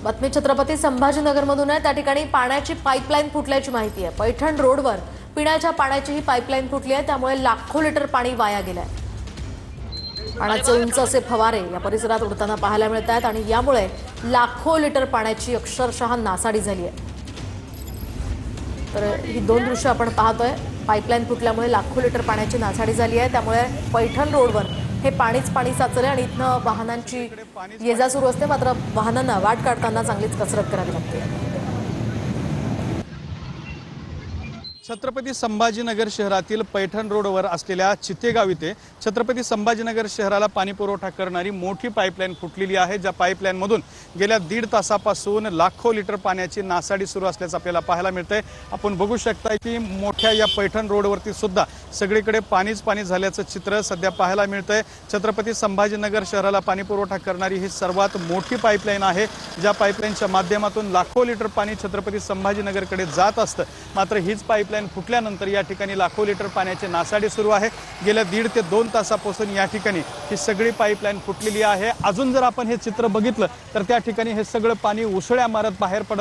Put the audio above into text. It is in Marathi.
बातमी छत्रपती संभाजीनगरमधून आहे। त्या ठिकाणी पाण्याची पाईपलाईन फुटल्याची माहिती आहे। पैठण रोडवर पिण्याच्या पाण्याची ही पाईपलाईन फुटली आहे, त्यामुळे लाखो लिटर पाणी वाया गेलंय। पाण्याचे उंच असे फवारे या परिसरात उडताना पाहायला मिळत आहेत आणि यामुळे लाखो लिटर पाण्याची अक्षरशः नासाडी झाली आहे। तर ही दोन दृश्य आपण पाहतोय। पाईपलाईन फुटल्यामुळे लाखो लिटर पाण्याची नासाडी झाली आहे, त्यामुळे पैठण रोडवर हे पाणीच पाणी साचले आणि इथनं वाहनांची ये-जा सुरू असते। मात्र वाहनांना वाट काढताना चांगलीच कसरत करावी लागते। छत्रपती संभाजीनगर शहरातील पैठण रोडवर असलेल्या चितेगाव इथे छत्रपती संभाजीनगर शहराला पाणी पुरवठा करणारी मोठी पाईपलाईन फुटलेली आहे। ज्या पाईपलाईनमधून गेल्या 1.5 तासापासून लाखो लिटर पाण्याची नासाडी सुरू असल्याचं आपल्याला पाहायला मिळतंय। आपण बघू शकता की मोठ्या या पैठण रोडवरती सुद्धा सगळीकडे पाणीच पाणी झाल्याचं चित्र सध्या पाहायला मिळतंय। छत्रपती संभाजीनगर शहराला पाणी पुरवठा करणारी ही सर्वात मोठी पाईपलाईन आहे। ज्या पाईपलाईनच्या माध्यमातून लाखो लिटर पाणी छत्रपती संभाजीनगरकडे जात असतं, मात्र हीच पाईपलाईन फुटल्यानंतर या ठिकाणी लाखो लिटर पाण्याची नासाडी सुरू आहे। गेल्या 1.5 ते 2 तासापासून या ठिकाणी ही सगळी पाईपलाईन फुटलेली आहे। अजून जर आपण हे चित्र बघितलं तर त्या ठिकाणी हे सगळं पाणी उसळ्या मारत बाहेर पडत